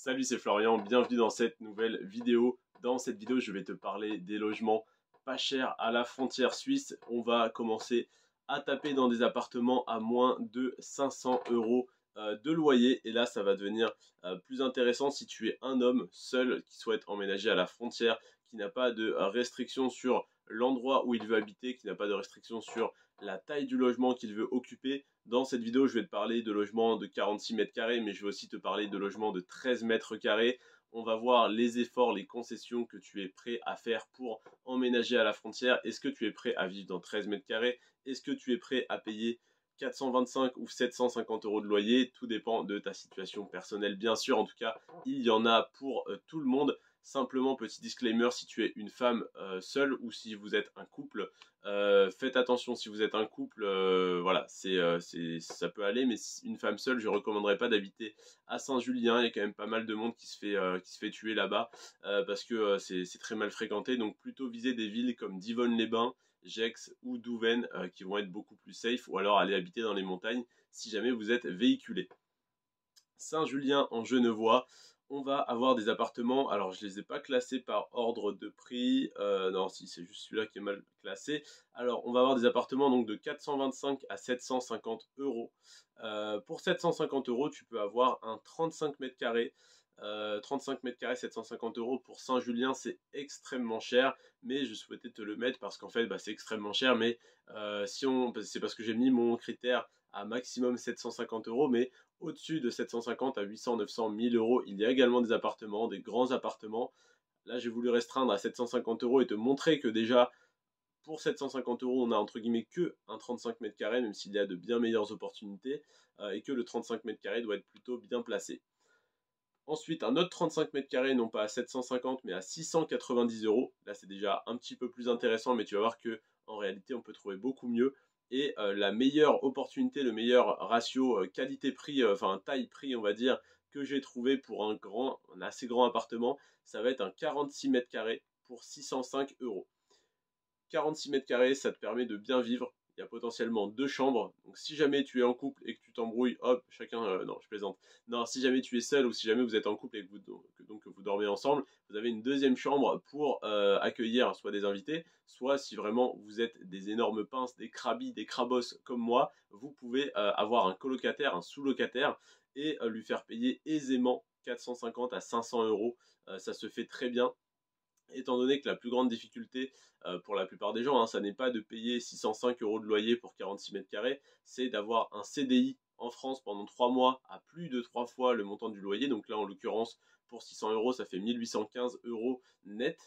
Salut, c'est Florian, bienvenue dans cette nouvelle vidéo. Dans cette vidéo, je vais te parler des logements pas chers à la frontière suisse. On va commencer à taper dans des appartements à moins de 500 euros de loyer. Et là, ça va devenir plus intéressant si tu es un homme seul qui souhaite emménager à la frontière, qui n'a pas de restrictions sur l'endroit où il veut habiter, qui n'a pas de restrictions sur la taille du logement qu'il veut occuper. Dans cette vidéo, je vais te parler de logements de 46 mètres carrés, mais je vais aussi te parler de logements de 13 mètres carrés. On va voir les efforts, les concessions que tu es prêt à faire pour emménager à la frontière. Est-ce que tu es prêt à vivre dans 13 mètres carrés? Est-ce que tu es prêt à payer 425 ou 750 euros de loyer? Tout dépend de ta situation personnelle, bien sûr. En tout cas, il y en a pour tout le monde. Simplement, petit disclaimer, si tu es une femme seule ou si vous êtes un couple, faites attention. Si vous êtes un couple, voilà, ça peut aller, mais une femme seule, je ne recommanderais pas d'habiter à Saint-Julien. Il y a quand même pas mal de monde qui se fait tuer là-bas parce que c'est très mal fréquenté. Donc plutôt viser des villes comme Divonne-les-Bains, Gex ou Douvaine qui vont être beaucoup plus safe, ou alors aller habiter dans les montagnes si jamais vous êtes véhiculé. Saint-Julien en Genevois, on va avoir des appartements. Alors je les ai pas classés par ordre de prix, non, si c'est juste celui-là qui est mal classé. Alors on va avoir des appartements donc de 425 à 750 euros. Pour 750 euros, tu peux avoir un 35 mètres carrés. 35 mètres carrés, 750 euros pour Saint-Julien, c'est extrêmement cher, mais je souhaitais te le mettre parce qu'en fait c'est extrêmement cher, mais c'est parce que j'ai mis mon critère à maximum 750 euros, mais au-dessus de 750 à 800, 900, 1000 euros, il y a également des appartements, des grands appartements. Là, j'ai voulu restreindre à 750 euros et te montrer que déjà, pour 750 euros, on a entre guillemets que un 35 mètres carrés, même s'il y a de bien meilleures opportunités, et que le 35 mètres carrés doit être plutôt bien placé. Ensuite, un autre 35 mètres carrés, non pas à 750, mais à 690 euros. Là, c'est déjà un petit peu plus intéressant, mais tu vas voir que en réalité, on peut trouver beaucoup mieux. Et la meilleure opportunité, le meilleur ratio qualité-prix, enfin taille-prix, on va dire, que j'ai trouvé pour un assez grand appartement, ça va être un 46 mètres carrés pour 605 euros. 46 mètres carrés, ça te permet de bien vivre. Il y a potentiellement 2 chambres. Donc si jamais tu es en couple et que tu t'embrouilles, hop, chacun... non, je plaisante. Non, si jamais tu es seul ou si jamais vous êtes en couple et que vous dormez ensemble, vous avez une deuxième chambre pour accueillir soit des invités, soit si vraiment vous êtes des énormes pinces, des crabis, des crabos comme moi, vous pouvez avoir un colocataire, un sous-locataire et lui faire payer aisément 450 à 500 euros. Ça se fait très bien, étant donné que la plus grande difficulté pour la plupart des gens, ça n'est pas de payer 605 euros de loyer pour 46 mètres carrés, c'est d'avoir un CDI en France pendant 3 mois à plus de 3 fois le montant du loyer. Donc là, en l'occurrence, pour 600 euros, ça fait 1815 euros net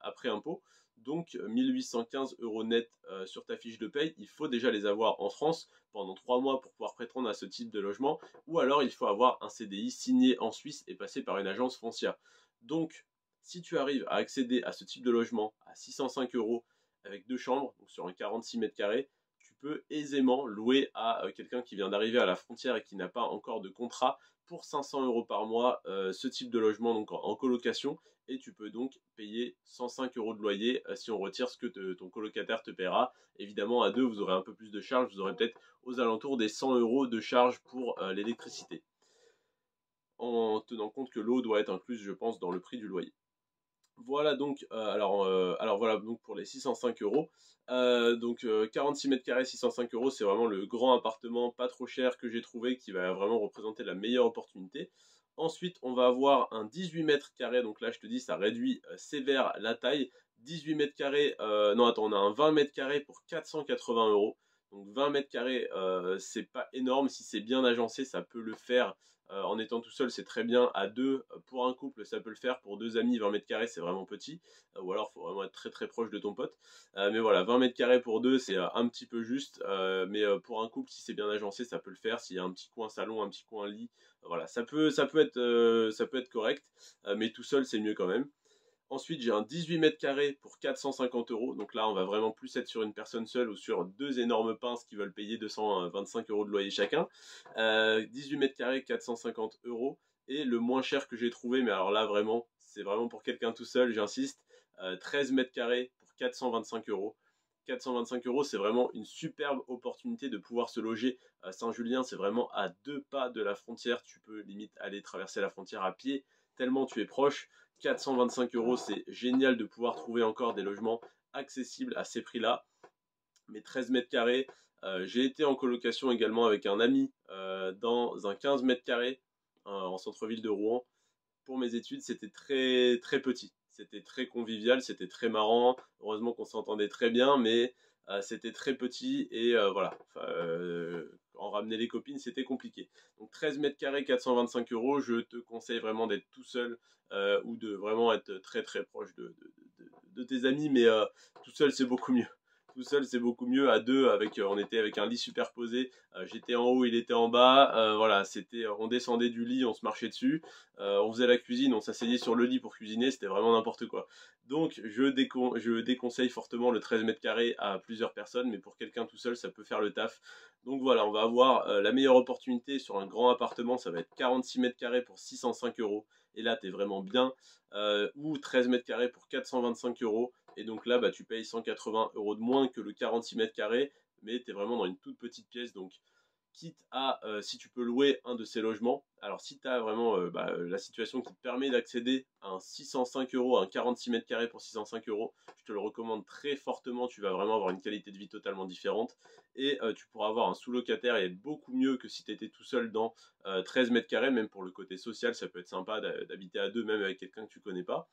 après impôt. Donc 1815 euros net sur ta fiche de paye, il faut déjà les avoir en France pendant 3 mois pour pouvoir prétendre à ce type de logement, ou alors il faut avoir un CDI signé en Suisse et passer par une agence foncière. Donc si tu arrives à accéder à ce type de logement à 605 euros avec 2 chambres, donc sur un 46 mètres carrés, tu peux aisément louer à quelqu'un qui vient d'arriver à la frontière et qui n'a pas encore de contrat pour 500 euros par mois ce type de logement donc en colocation, et tu peux donc payer 105 euros de loyer si on retire ce que ton colocataire te paiera. Évidemment, à deux, vous aurez un peu plus de charges, vous aurez peut-être aux alentours des 100 euros de charges pour l'électricité, en tenant compte que l'eau doit être incluse, je pense, dans le prix du loyer. Voilà donc, alors voilà donc pour les 605 euros. Donc 46 mètres carrés, 605 euros, c'est vraiment le grand appartement pas trop cher que j'ai trouvé qui va vraiment représenter la meilleure opportunité. Ensuite, on va avoir un 18 mètres carrés, donc là je te dis ça réduit sévère la taille. 18 mètres carrés, non attends, on a un 20 mètres carrés pour 480 euros. Donc 20 mètres carrés, c'est pas énorme, si c'est bien agencé, ça peut le faire. En étant tout seul, c'est très bien. À deux, pour un couple, ça peut le faire. Pour deux amis, 20 mètres carrés, c'est vraiment petit. Ou alors, il faut vraiment être très très proche de ton pote. Mais voilà, 20 mètres carrés pour deux, c'est un petit peu juste. Mais pour un couple, si c'est bien agencé, ça peut le faire. S'il y a un petit coin salon, un petit coin lit, voilà, ça peut être correct. Mais tout seul, c'est mieux quand même. Ensuite, j'ai un 18 mètres carrés pour 450 euros. Donc là, on va vraiment plus être sur une personne seule ou sur deux énormes pinces qui veulent payer 225 euros de loyer chacun. 18 mètres carrés, 450 euros. Et le moins cher que j'ai trouvé, mais alors là, vraiment, c'est vraiment pour quelqu'un tout seul, j'insiste, 13 mètres carrés pour 425 euros. 425 €, c'est vraiment une superbe opportunité de pouvoir se loger à Saint-Julien. C'est vraiment à 2 pas de la frontière. Tu peux limite aller traverser la frontière à pied tellement tu es proche. 425 €, c'est génial de pouvoir trouver encore des logements accessibles à ces prix-là. Mais 13 mètres carrés, j'ai été en colocation également avec un ami dans un 15 mètres carrés en centre-ville de Rouen. Pour mes études, c'était très très petit. C'était très convivial, c'était très marrant. Heureusement qu'on s'entendait très bien, mais c'était très petit et voilà. En ramener les copines, c'était compliqué. Donc 13 mètres carrés, 425 €, je te conseille vraiment d'être tout seul ou de vraiment être très très proche de tes amis, mais tout seul c'est beaucoup mieux. Tout seul c'est beaucoup mieux. À deux, on était avec un lit superposé. J'étais en haut, il était en bas. Voilà, on descendait du lit, on se marchait dessus. On faisait la cuisine, on s'asseyait sur le lit pour cuisiner, c'était vraiment n'importe quoi. Donc je déconseille fortement le 13 mètres carrés à plusieurs personnes, mais pour quelqu'un tout seul, ça peut faire le taf. Donc voilà, on va avoir la meilleure opportunité sur un grand appartement, ça va être 46 mètres carrés pour 605 €. Et là, tu es vraiment bien. Ou 13 mètres carrés pour 425 €. Et donc là, bah, tu payes 180 € de moins que le 46 mètres carrés, mais tu es vraiment dans une toute petite pièce. Donc quitte à, si tu peux louer un de ces logements, alors si tu as vraiment la situation qui te permet d'accéder à un 605 €, un 46 mètres carrés pour 605 €, je te le recommande très fortement, tu vas vraiment avoir une qualité de vie totalement différente et tu pourras avoir un sous-locataire et être beaucoup mieux que si tu étais tout seul dans 13 mètres carrés, même pour le côté social, ça peut être sympa d'habiter à deux, même avec quelqu'un que tu connais pas.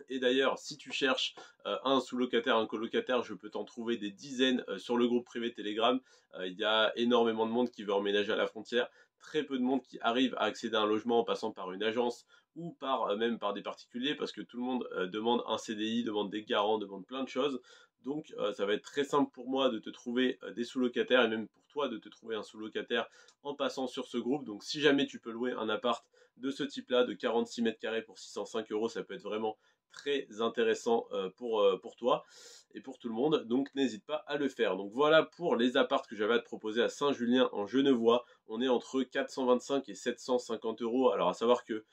Et d'ailleurs, si tu cherches un sous-locataire, un colocataire, je peux t'en trouver des dizaines sur le groupe privé Telegram. Il y a énormément de monde qui veut emménager à la frontière, très peu de monde qui arrive à accéder à un logement en passant par une agence ou même par des particuliers, parce que tout le monde demande un CDI, demande des garants, demande plein de choses. Donc ça va être très simple pour moi de te trouver des sous-locataires et même pour toi de te trouver un sous-locataire en passant sur ce groupe. Donc si jamais tu peux louer un appart de ce type-là, de 46 mètres carrés pour 605 €, ça peut être vraiment très intéressant pour toi et pour tout le monde, donc n'hésite pas à le faire. Donc voilà pour les apparts que j'avais à te proposer à Saint-Julien en Genevois. On est entre 425 et 750 €. Alors à savoir que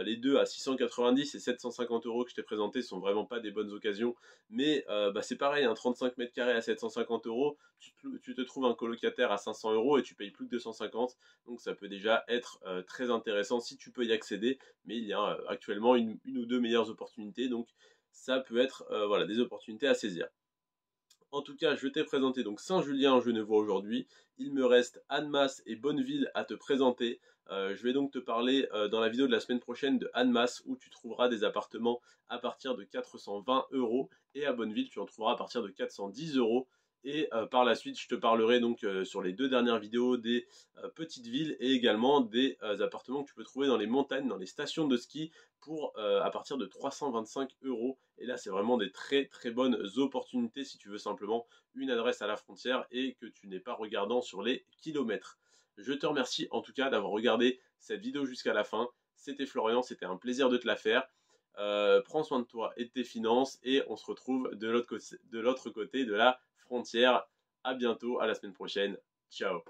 les deux à 690 et 750 € que je t'ai présenté sont vraiment pas des bonnes occasions, mais c'est pareil, un 35 mètres carrés à 750 €, tu te trouves un colocataire à 500 € et tu payes plus que 250, donc ça peut déjà être très intéressant si tu peux y accéder, mais il y a actuellement une ou deux meilleures opportunités, donc ça peut être voilà, des opportunités à saisir. En tout cas, je t'ai présenté donc Saint-Julien en Genevois aujourd'hui. Il me reste Annemasse et Bonneville à te présenter. Je vais donc te parler dans la vidéo de la semaine prochaine de Annemasse où tu trouveras des appartements à partir de 420 € et à Bonneville tu en trouveras à partir de 410 €. Et par la suite, je te parlerai donc sur les deux dernières vidéos des petites villes et également des appartements que tu peux trouver dans les montagnes, dans les stations de ski pour à partir de 325 €. Et là, c'est vraiment des très très bonnes opportunités si tu veux simplement une adresse à la frontière et que tu n'es pas regardant sur les kilomètres. Je te remercie en tout cas d'avoir regardé cette vidéo jusqu'à la fin. C'était Florian, c'était un plaisir de te la faire. Prends soin de toi et de tes finances et on se retrouve de l'autre côté de la frontière. À bientôt, à la semaine prochaine. Ciao.